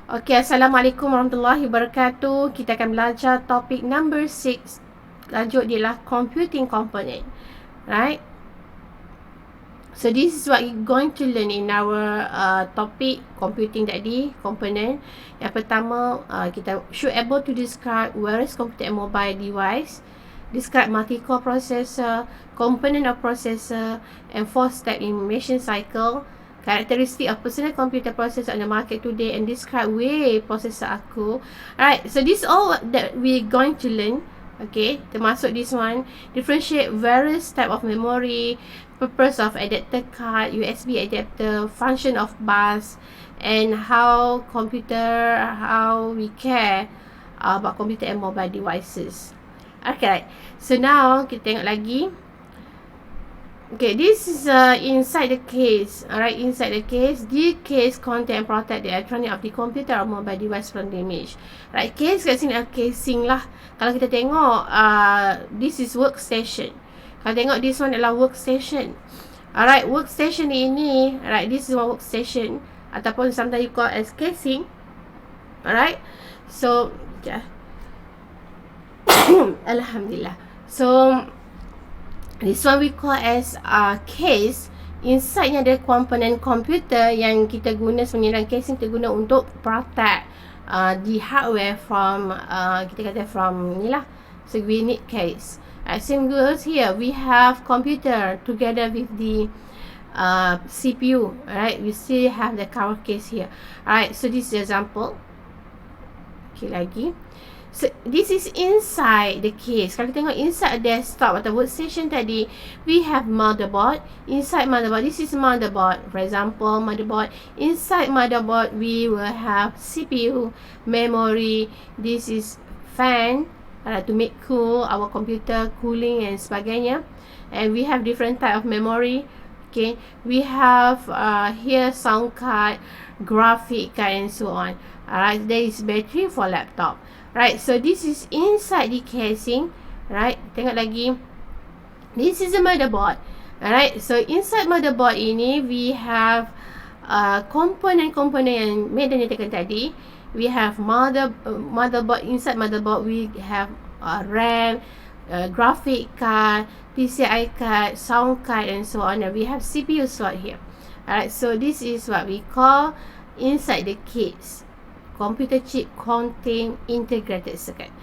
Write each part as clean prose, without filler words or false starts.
Okay, Assalamualaikum warahmatullahi wabarakatuh. Kita akan belajar topik number 6. Tajuk dia lah computing component. Right? So this is what you're going to learn in our topic computing tadi, component. Yang pertama, kita should able to describe various computer and mobile device, describe multi-core processor, component of processor, and 4-step information cycle, characteristic of personal computer processor on the market today, and describe way processor aku. Alright, so this all that we're going to learn. Okay, termasuk this one, differentiate various type of memory, purpose of adapter card, USB adapter, function of bus, and how we care about computer and mobile devices. Okay, so now kita tengok lagi. Okay, this is inside the case. Alright, inside the case, the case contain and protect the electronic of the computer or mobile device from damage. Right, case kat sini adalah casing lah. Kalau kita tengok, this is workstation. Kalau tengok this one adalah workstation. Alright, workstation ini, alright, this is one workstation ataupun sometimes you call as casing. Alright, so Alhamdulillah. So this one we call as case. Inside-nya ada komponen komputer yang kita guna sebenarnya, casing kita guna untuk protect the hardware from kita kata from ni lah. So we need case. Same goes here. We have computer together with the CPU. Alright, we still have the cover case here. Alright, so this is example. Okay, lagi. So this is inside the case. Kalau kita tengok inside a desktop atau workstation tadi, we have motherboard. Inside motherboard, this is motherboard. For example, motherboard. Inside motherboard, we will have CPU, memory. This is fan to make cool our computer, cooling and sebagainya. And we have different type of memory. Okay, we have here sound card, graphic card and so on. Alright, there is battery for laptop. Right, so this is inside the casing. Right, tengok lagi. This is a motherboard. Alright, so inside motherboard ini we have komponen-komponen yang Medan nyatakan tadi. We have motherboard. Inside motherboard we have RAM, graphic card, PCI card, sound card and so on. And we have CPU slot here. Alright, so this is what we call inside the case. Computer chip contain integrated circuit.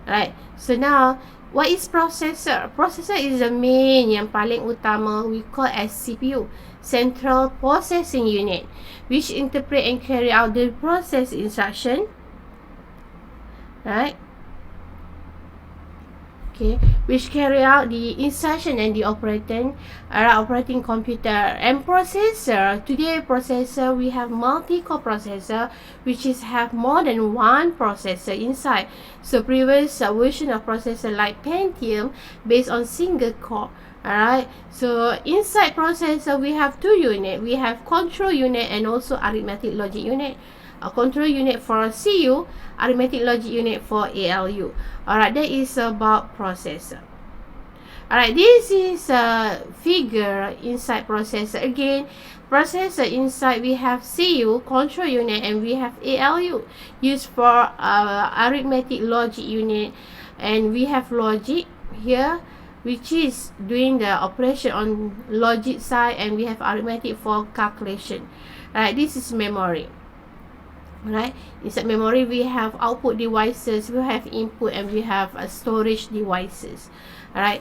Right. So now, what is processor? Processor is the main yang paling utama. We call as CPU, Central Processing Unit, which interpret and carry out the process instruction. Right. Okay, which carry out the instruction and the operating computer and processor. Today processor we have multi-core processor, which is have more than one processor inside. So previous version of processor like Pentium based on single core. Alright, so inside processor we have two unit. We have control unit and also arithmetic logic unit. A control unit for CU, arithmetic logic unit for ALU. Alright, that is about processor. Alright, this is a figure inside processor. Again, processor inside we have CU, control unit, and we have ALU used for arithmetic logic unit, and we have logic here, which is doing the operation on logic side, and we have arithmetic for calculation. Alright, this is memory. Right, inside memory we have output devices, we have input, and we have storage devices. Alright,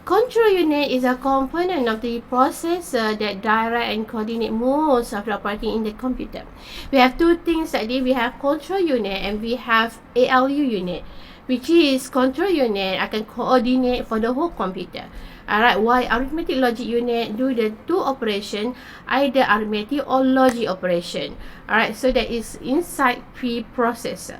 control unit is a component of the processor that direct and coordinate most of the operating in the computer. We have two things like this. We have control unit and we have ALU unit, which is control unit akan coordinate for the whole computer. Alright, while arithmetic logic unit do the two operation, either arithmetic or logic operation. Alright, so that is inside preprocessor.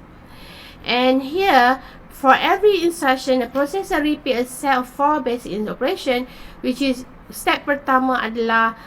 And here, for every instruction, the processor repeat a set of 4 basic operation, which is step pertama adalah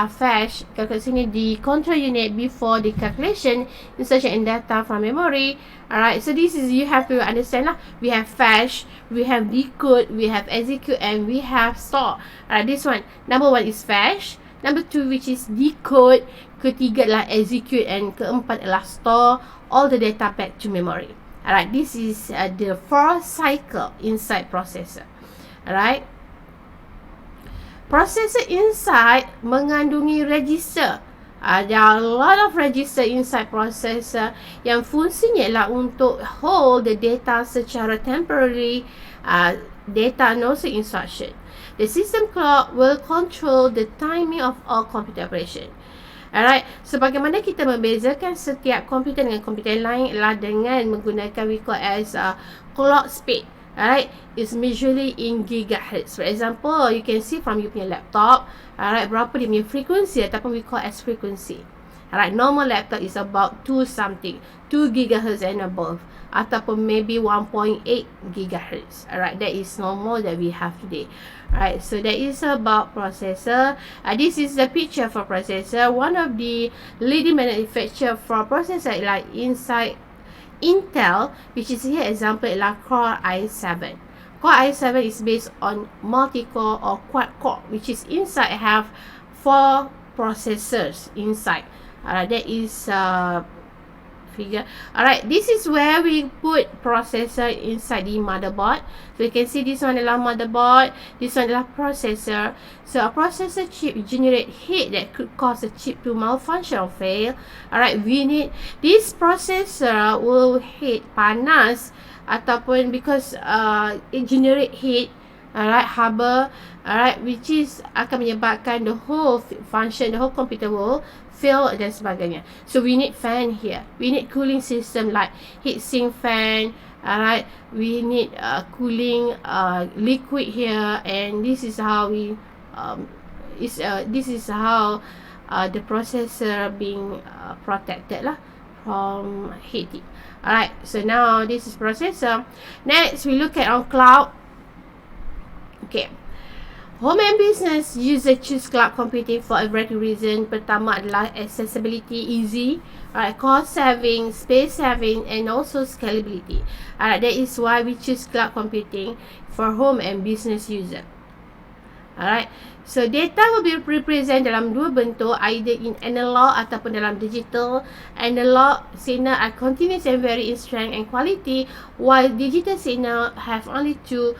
fetch. Kalau kat sini di control unit before the calculation, insertion and data from memory. Alright, so this is, you have to understand lah. We have fetch, we have decode, we have execute, and we have store. Alright, this one, number 1 is fetch. Number 2, which is decode. Ketiga adalah execute. And keempat adalah store all the data back to memory. Alright, this is the 4 cycle inside processor. Alright. Processor inside mengandungi register. There are a lot of register inside processor yang fungsinya ialah untuk hold the data secara temporary, data and also instruction. The system clock will control the timing of all computer operation. Alright, so bagaimana kita membezakan setiap komputer dengan komputer lain ialah dengan menggunakan we call as clock speed. Alright, it's measured in gigahertz. For example, you can see from you punya laptop, alright, berapa dia punya frekuensi ataupun we call as frequency. Alright, normal laptop is about 2 something, 2 gigahertz and above, ataupun maybe 1.8 gigahertz. Alright, that is normal that we have today. Alright, so that is about processor. This is the picture for processor. One of the leading manufacturer for processor like inside Intel, which is here example ialah Core i7. Core i7 is based on multi-core or quad-core, which is inside have 4 processors inside. That is figure. Alright, this is where we put processor inside the motherboard. So you can see this one adalah motherboard, this one adalah processor. So a processor chip generate heat that could cause the chip to malfunction or fail. Alright, we need this processor will heat panas ataupun because it generate heat. Alright, harbor, alright, which is akan menyebabkan the whole function, the whole computer will fail dan sebagainya. So we need fan here. We need cooling system like heat sink fan. Alright, we need cooling liquid here, and this is how we this is how the processor being protected lah from heating. Alright, so now this is processor. Next, we look at on cloud. Okay. Home and business user choose cloud computing for a variety of reasons. Pertama adalah accessibility, easy, cost saving, space saving, and also scalability. That is why we choose cloud computing for home and business user. Alright, so data will be represented dalam dua bentuk, either in analog ataupun dalam digital. Analog signal are continuous and vary in strength and quality, while digital signal have only two,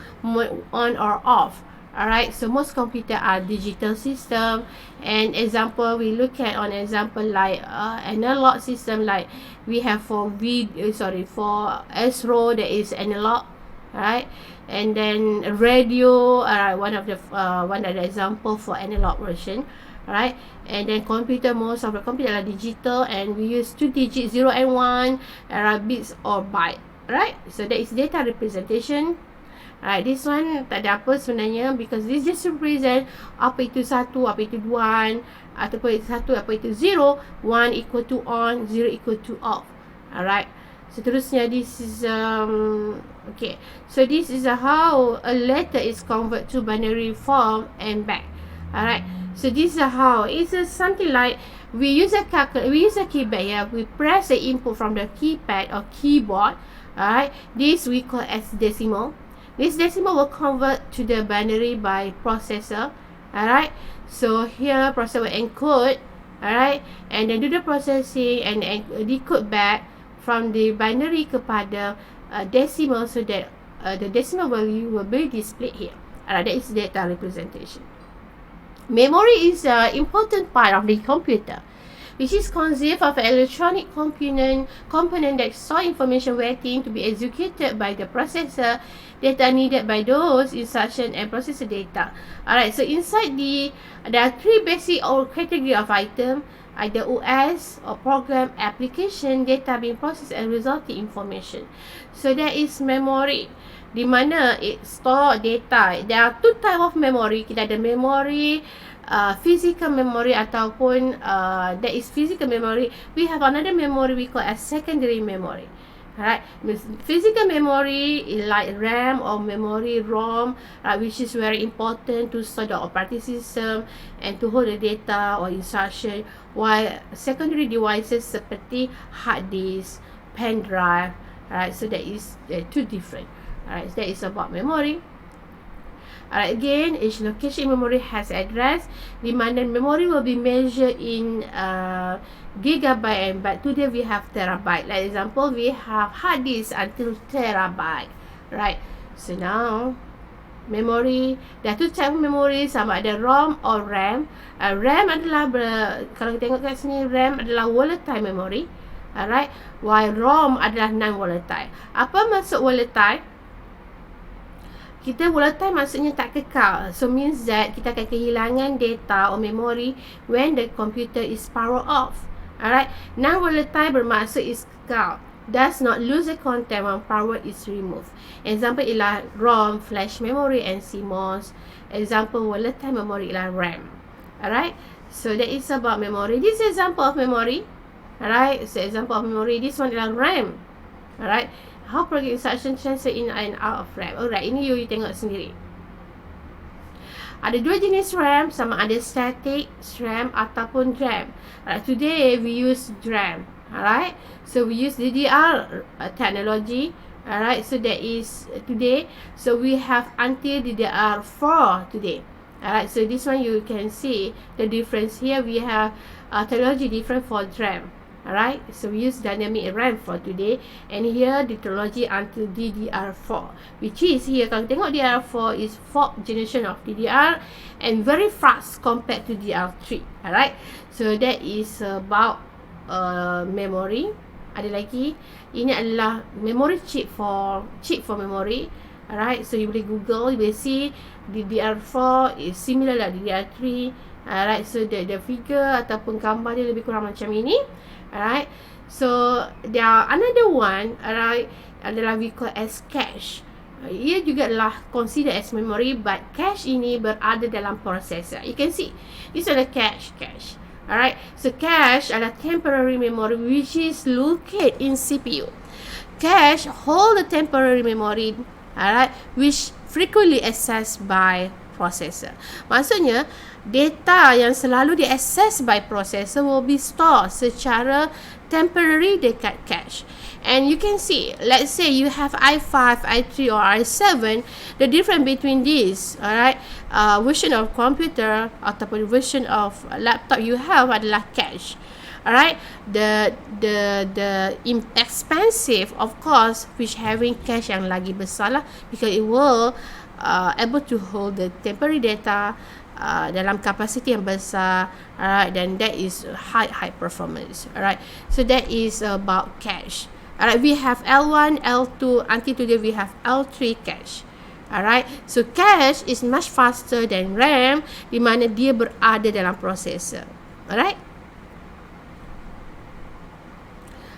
on or off. Alright, so most computer are digital system. And example, we look at on example like analog system, like we have for for ASRO, that is analog, right? And then radio, one of the example for analog version, right? And then computer, most of the computer are digital, and we use 2 digits 0 and 1, bits or byte, right? So that is data representation. Alright, this one tak ada apa sebenarnya, because this just represent apa itu 1, apa itu 1, ataupun 1 apa itu 0, 1 equal to on, 0 equal to off. Alright, seterusnya this is okay, so this is how a letter is converted to binary form and back. Alright, so this is how it's something like we use a keypad here. We press the input from the keypad or keyboard. Alright, this we call as decimal. This decimal will convert to the binary by processor. Alright, so here processor will encode, alright, and then do the processing and decode back from the binary kepada decimal, so that the decimal value will be displayed here. Alright, that is data representation. Memory is an important part of the computer, which is consists of an electronic component that store information waiting to be executed by the processor, data needed by those instruction and processor data. Alright, so inside there are 3 basic or category of item, either OS or program, application, data being processed and resulting information. So there is memory, di mana it store data. There are 2 type of memory. Kita ada memory, physical memory ataupun that is physical memory. We have another memory we call as secondary memory. Alright, physical memory is like RAM or memory ROM, which is very important to store the operating system and to hold the data or instruction, while secondary devices seperti hard disk, pen drive. Alright, so that is 2 different. Alright, so that is about memory. Alright, again, each location in memory has address, di mana memory will be measured in gigabyte, but today we have terabyte. Like example, we have hard disk until terabyte, right? So now memory, dah tu type memory sama ada ROM or RAM. RAM adalah kalau kita tengok kat sini, RAM adalah volatile memory, alright, while ROM adalah non-volatile. Apa maksud volatile? Kita volatile maksudnya tak kekal. So means that kita akan kehilangan data or memory when the computer is power off. Alright. Non-volatile bermaksud is kekal, does not lose the content when power is removed. Example ialah ROM, flash memory, and CMOS. Example volatile memory ialah RAM. Alright. So that is about memory. This is example of memory. Alright. So example of memory. This one ialah RAM. Alright. How program instruction transfer in and out of RAM. Alright, ini you tengok sendiri. Ada dua jenis RAM, sama ada static RAM ataupun DRAM. Alright, today we use DRAM. Alright, so we use DDR technology. Alright, so that is today. So we have until DDR4 today. Alright, so this one you can see the difference here. We have technology different for DRAM. Alright, so we use dynamic RAM for today, and here the technology until DDR4, which is here kalau tengok DDR4 is 4th generation of DDR and very fast compared to DDR3. Alright, so that is about memory. Ada lagi, ini adalah memory chip for memory. Alright, so you boleh Google, you will see DDR4 is similar like DDR3. Alright, so the figure ataupun gambar dia lebih kurang macam ini. Alright, so there are another one, alright, adalah we call as cache. Ia juga adalah considered as memory, but cache ini berada dalam processor. You can see this is a cache. Alright, so cache adalah temporary memory which is located in CPU. Cache hold the temporary memory, alright, which frequently accessed by processor. Maksudnya data yang selalu diakses by processor will be stored secara temporary dekat cache. And you can see, let's say you have i5, i3 or i7, the difference between these, alright, version of computer ataupun version of laptop you have adalah cache. Alright, the expensive of course which having cache yang lagi besar lah, because it will able to hold the temporary data dalam kapasiti yang besar. Alright, dan that is high performance. Alright, so that is about cache. Alright, we have L1, L2, until today we have L3 cache. Alright, so cache is much faster than RAM, di mana dia berada dalam processor. Alright.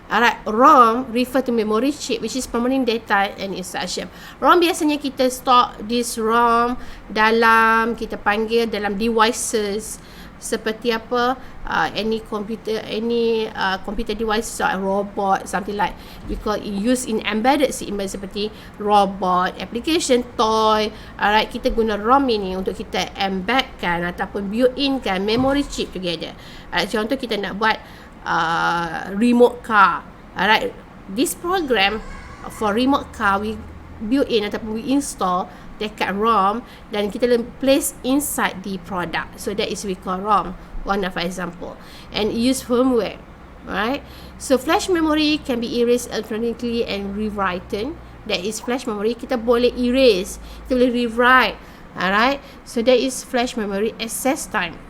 Alright, ROM refer to memory chip, which is permanent data and instruction. ROM biasanya kita store this ROM dalam, kita panggil dalam devices seperti apa, any computer device, like robot, something like we call it use in embedded segment seperti robot, application, toy. Alright, kita guna ROM ini untuk kita embedkan ataupun build-in kan memory chip together. Alright, contoh kita nak buat remote car. Alright, this program for remote car we build in ataupun we install dekat ROM dan kita place inside the product. So that is we call ROM, one of example. And use firmware. Alright, so flash memory can be erased electronically and rewritten. That is flash memory, kita boleh erase, kita boleh rewrite. Alright, so that is flash memory access time.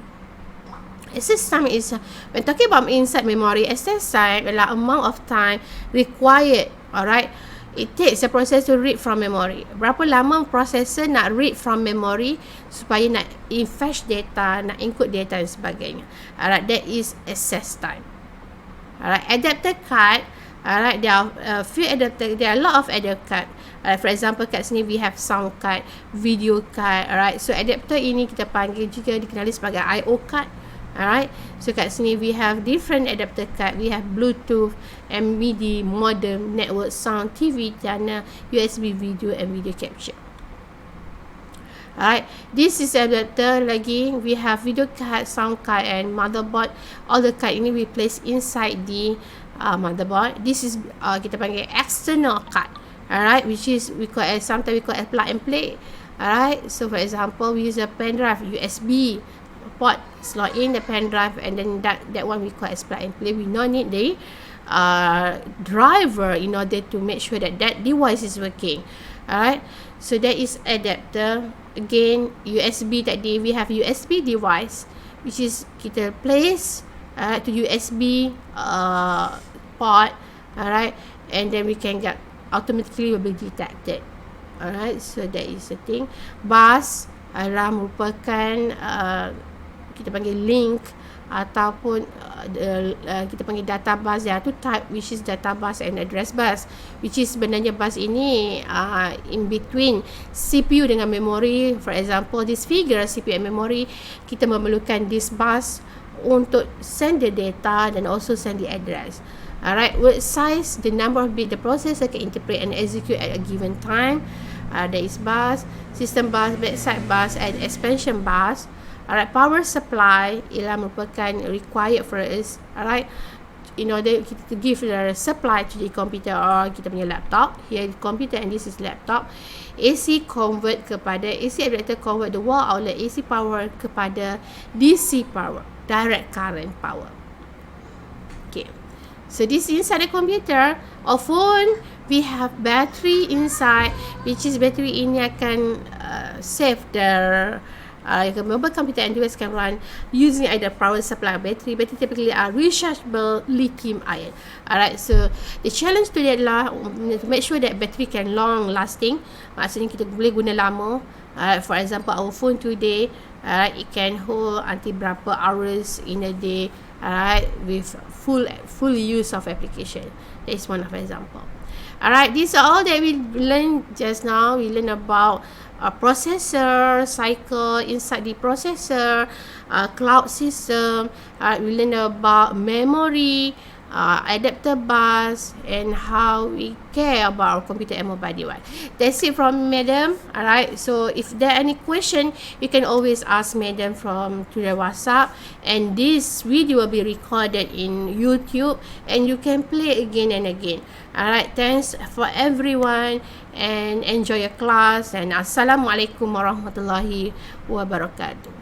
Access time is, when talking about inside memory, access time adalah amount of time required, alright, it takes a processor to read from memory. Berapa lama processor nak read from memory supaya nak fetch data, nak input data dan sebagainya. Alright, that is access time. Alright, adapter card. Alright, there are few adapter, there are a lot of adapter card. For example, kat sini we have sound card, video card. Alright, so adapter ini kita panggil juga dikenali sebagai I/O card. Alright, so kat sini we have different adapter card. We have Bluetooth, MIDI, modem, network, sound, TV, channel, USB video and video capture. Alright, this is adapter lagi. We have video card, sound card and motherboard. All the card ini we place inside the motherboard. This is kita panggil external card. Alright, which is we call as, sometimes we call as plug and play. Alright, so for example, we use a pen drive, USB port, slot in the pen drive, and then that one we call as plug and play. We don't need the driver in order to make sure that device is working. Alright, so that is adapter. Again, USB tadi, we have USB device, which is kita place to USB port. Alright, and then we can get automatically will be detected. Alright, so that is the thing. Bus adalah merupakan kita panggil link ataupun kita panggil data bus. There are two type, which is data bus and address bus, which is sebenarnya bus ini in between CPU dengan memori. For example, this figure CPU and memory, kita memerlukan this bus untuk send the data dan also send the address. Alright, word size, the number of bit the processor can interpret and execute at a given time. There is bus, system bus, bedside bus, and expansion bus. Alright, power supply ialah merupakan required for us. Alright, in order to give the supply to the computer or kita punya laptop. Here computer and this is laptop. AC convert kepada AC adapter convert the wall outlet AC power kepada DC power, direct current power. Okay. So this inside the computer or phone, we have battery inside, which is battery ini akan save the mobile computer and device can run using either power supply or battery. Battery typically are rechargeable lithium ion. Alright, so the challenge to that lah to make sure that battery can long lasting. Maksudnya kita boleh guna lama. For example, our phone today, it can hold until berapa hours in a day. Alright, with full use of application. That is one of example. Alright, these are all that we learned just now. We learned about processor cycle inside the processor, cloud system. We learned about memory, adapter bus, and how we care about our computer and mobile device. That's it from Madam. Alright, so if there are any question, you can always ask Madam to the WhatsApp, and this video will be recorded in YouTube and you can play again and again. Alright, thanks for everyone and enjoy your class, and Assalamualaikum warahmatullahi wabarakatuh.